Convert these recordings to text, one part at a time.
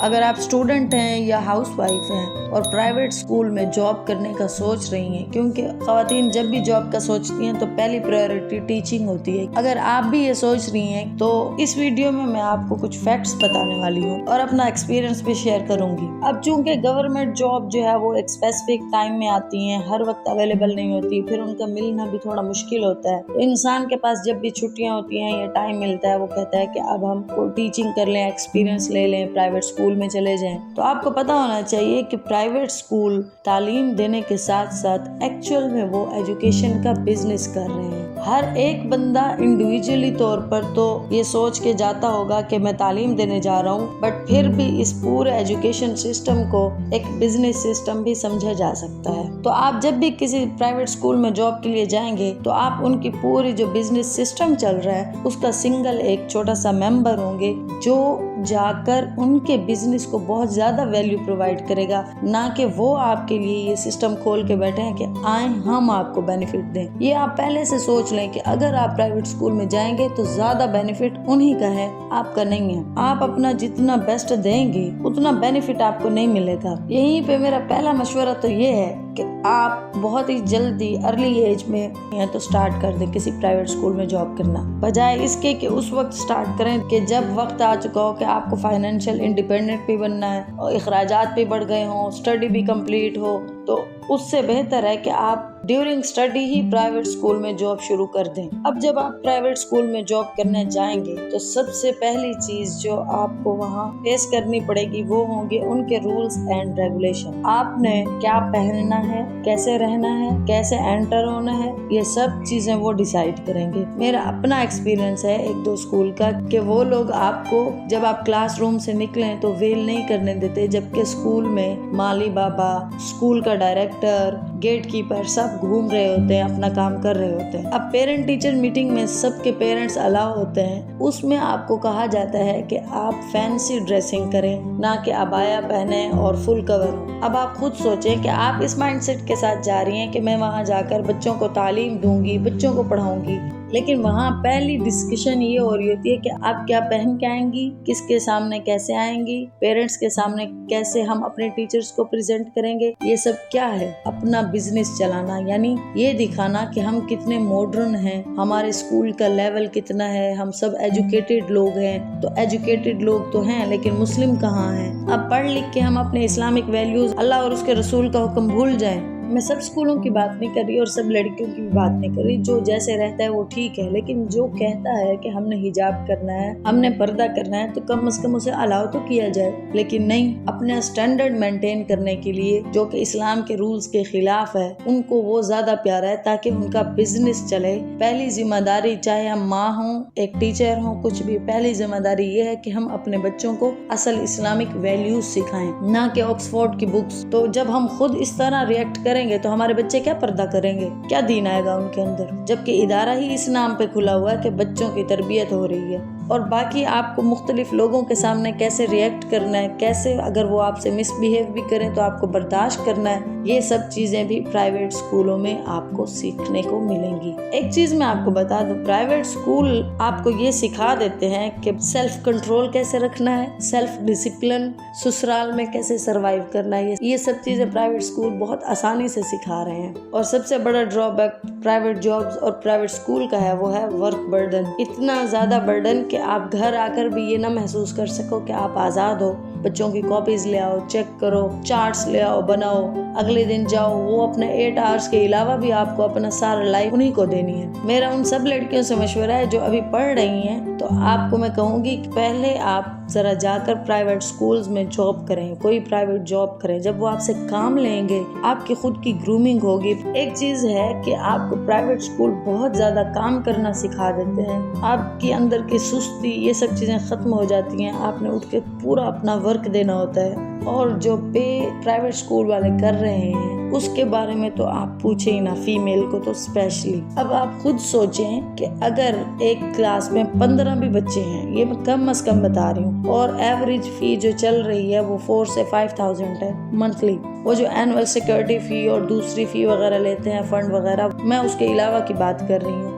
اگر آپ اسٹوڈنٹ ہیں یا ہاؤس وائف ہیں اور پرائیویٹ اسکول میں جاب کرنے کا سوچ رہی ہیں، کیونکہ خواتین جب بھی جاب کا سوچتی ہیں تو پہلی پرائیورٹی ٹیچنگ ہوتی ہے، اگر آپ بھی یہ سوچ رہی ہیں تو اس ویڈیو میں آپ کو کچھ فیکٹس بتانے والی ہوں اور اپنا ایکسپیرینس بھی شیئر کروں گی۔ اب چونکہ گورنمنٹ جاب جو ہے وہ ایک اسپیسیفک ٹائم میں آتی ہیں، ہر وقت اویلیبل نہیں ہوتی، پھر ان کا ملنا بھی تھوڑا مشکل ہوتا ہے، تو انسان کے پاس جب بھی چھٹیاں ہوتی ہیں یا ٹائم ملتا ہے وہ کہتا ہے کہ اب ہم کو ٹیچنگ کر لیں، ایکسپیرینس لے لیں، پرائیویٹ اسکول میں چلے جائیں۔ تو آپ کو پتا ہونا چاہیے کہ پرائیویٹ اسکول تعلیم دینے کے ساتھ ساتھ ایکچوئل میں وہ ایجوکیشن کا بزنس کر رہے ہیں۔ ہر ایک بندہ انڈیویجولی طور پر تو یہ سوچ کے جاتا ہوگا کہ میں تعلیم دینے جا رہا ہوں، بٹ پھر بھی اس پورے ایجوکیشن سسٹم کو ایک بزنس سسٹم بھی سمجھا جا سکتا ہے۔ تو آپ جب بھی کسی پرائیویٹ اسکول میں جاب کے لیے جائیں گے تو آپ ان کی پوری جو بزنس سسٹم چل رہا ہے اس کا سنگل ایک چھوٹا سا ممبر ہوں گے جو جا کر ان کے بزنس کو بہت زیادہ ویلیو پرووائڈ کرے گا، نہ کہ وہ آپ کے لیے یہ سسٹم کھول کے بیٹھے ہیں کہ آئیں ہم آپ کو بینیفٹ دیں۔ یہ آپ پہلے سے سوچ لیں کہ اگر آپ پرائیویٹ اسکول میں جائیں گے تو زیادہ بینیفٹ انہی کا ہے، آپ کا نہیں ہے۔ آپ اپنا جتنا بیسٹ دیں گے اتنا بینیفٹ آپ کو نہیں ملے گا۔ یہیں پہ میرا پہلا مشورہ تو یہ ہے کہ آپ بہت ہی جلدی ارلی ایج میں تو سٹارٹ کر دیں کسی پرائیویٹ اسکول میں جاب کرنا، بجائے اس کے کہ اس وقت سٹارٹ کریں کہ جب وقت آ چکا ہو کہ آپ کو فائنینشیل انڈیپینڈنٹ بھی بننا ہے اور اخراجات بھی بڑھ گئے ہوں، اسٹڈی بھی کمپلیٹ ہو، تو اس سے بہتر ہے کہ آپ ڈیورنگ اسٹڈی ہی پرائیویٹ اسکول میں جاب شروع کر دیں۔ اب جب آپ پرائیویٹ اسکول میں جاب کرنے جائیں گے تو سب سے پہلی چیز جو آپ کو وہاں فیس کرنی پڑے گی وہ ہوں گے ان کے رولز اینڈ ریگولیشن۔ آپ نے کیا پہننا ہے، کیسے رہنا ہے، کیسے انٹر ہونا ہے، یہ سب چیزیں وہ ڈیسائیڈ کریں گے۔ میرا اپنا ایکسپیرینس ہے ایک دو اسکول کا کہ وہ لوگ آپ کو جب آپ کلاس روم سے نکلیں تو ویل نہیں کرنے دیتے، جبکہ اسکول میں مالی بابا، اسکول کا ڈائریکٹر، گیٹ کیپر سب گھوم رہے ہوتے ہیں، اپنا کام کر رہے ہوتے ہیں۔ اب پیرنٹ ٹیچر میٹنگ میں سب کے پیرنٹس الاؤ ہوتے ہیں، اس میں آپ کو کہا جاتا ہے کہ آپ فینسی ڈریسنگ کریں، نہ کہ عبایا پہنیں اور فل کور ہوں۔ اب آپ خود سوچیں کہ آپ اس مائنڈ سیٹ کے ساتھ جا رہی ہیں کہ میں وہاں جا کر بچوں کو تعلیم دوں گی، بچوں کو پڑھاؤں گی، لیکن وہاں پہلی ڈسکشن یہ ہو رہی ہوتی ہے کہ آپ کیا پہن کے آئیں گی، کس کے سامنے کیسے آئیں گی، پیرنٹس کے سامنے کیسے ہم اپنے ٹیچرز کو پریزنٹ کریں گے۔ یہ سب کیا ہے؟ اپنا بزنس چلانا، یعنی یہ دکھانا کہ ہم کتنے ماڈرن ہیں، ہمارے اسکول کا لیول کتنا ہے، ہم سب ایجوکیٹڈ لوگ ہیں۔ تو ایجوکیٹڈ لوگ تو ہیں لیکن مسلم کہاں ہیں؟ اب پڑھ لکھ کے ہم اپنے اسلامک ویلیوز، اللہ اور اس کے رسول کا حکم بھول جائیں۔ میں سب اسکولوں کی بات نہیں کر رہی اور سب لڑکیوں کی بھی بات نہیں کر رہی، جو جیسے رہتا ہے وہ ٹھیک ہے، لیکن جو کہتا ہے کہ ہم نے حجاب کرنا ہے، ہم نے پردہ کرنا ہے، تو کم از کم اسے الاؤ تو کیا جائے، لیکن نہیں، اپنا سٹینڈرڈ مینٹین کرنے کے لیے جو کہ اسلام کے رولز کے خلاف ہے، ان کو وہ زیادہ پیارا ہے تاکہ ان کا بزنس چلے۔ پہلی ذمہ داری، چاہے ہم ماں ہوں، ایک ٹیچر ہوں، کچھ بھی، پہلی ذمہ داری یہ ہے کہ ہم اپنے بچوں کو اصل اسلامک ویلیوز سکھائیں، نہ کہ آکسفورڈ کی بکس۔ تو جب ہم خود اس طرح ریئیکٹ کریں گے تو ہمارے بچے کیا پردہ کریں گے، کیا دین آئے گا ان کے اندر، جبکہ ادارہ ہی اس نام پہ کھلا ہوا ہے کہ بچوں کی تربیت ہو رہی ہے۔ اور باقی آپ کو مختلف لوگوں کے سامنے کیسے ریئیکٹ کرنا ہے، کیسے اگر وہ آپ سے مس بیہیو بھی کریں تو آپ کو برداشت کرنا ہے، یہ سب چیزیں بھی پرائیویٹ اسکولوں میں آپ کو سیکھنے کو ملیں گی۔ ایک چیز میں آپ کو بتا دوں، پرائیویٹ اسکول آپ کو یہ سکھا دیتے ہیں کہ سیلف کنٹرول کیسے رکھنا ہے، سیلف ڈسپلن، سسرال میں کیسے سروائیو کرنا ہے، یہ سب چیزیں پرائیویٹ اسکول بہت آسانی سے سکھا رہے ہیں۔ اور سب سے بڑا ڈرا بیک پرائیویٹ جابز اور پرائیویٹ اسکول کا ہے وہ ہے ورک برڈن۔ اتنا زیادہ برڈن کہ آپ گھر آ کر بھی یہ نہ محسوس کر سکو کہ آپ آزاد ہو، بچوں کی کاپیز لے آؤ، چیک کرو، چارٹس لے آؤ، بناؤ، اگلے دن جاؤ، وہ اپنے 8 آورز کے علاوہ بھی آپ کو اپنا سارا لائف انہی کو دینی ہے۔ میرا ان سب لڑکیوں سے مشورہ ہے جو ابھی پڑھ رہی ہیں، تو آپ کو میں کہوں گی کہ پہلے آپ ذرا جا کر پرائیویٹ سکولز میں جاب کریں، کوئی پرائیویٹ جاب کریں۔ جب وہ آپ سے کام لیں گے آپ کی خود کی گرومنگ ہوگی۔ ایک چیز ہے کہ آپ کو پرائیویٹ سکول بہت زیادہ کام کرنا سکھا دیتے ہیں، آپ کے اندر کی سستی، یہ سب چیزیں ختم ہو جاتی ہیں، آپ نے اٹھ کے پورا اپنا ورک دینا ہوتا ہے۔ اور جو پے پرائیویٹ سکول والے کر رہے ہیں اس کے بارے میں تو آپ پوچھیں ہی نہ، فیمیل کو تو اسپیشلی۔ اب آپ خود سوچیں کہ اگر ایک کلاس میں 15 بھی بچے ہیں، یہ میں کم از کم بتا رہی ہوں، اور ایوریج فی جو چل رہی ہے وہ 4 سے 5,000 ہے منتھلی، وہ جو اینول سیکورٹی فی اور دوسری فی وغیرہ لیتے ہیں، فنڈ وغیرہ، میں اس کے علاوہ کی بات کر رہی ہوں۔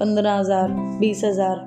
15,000, 20,000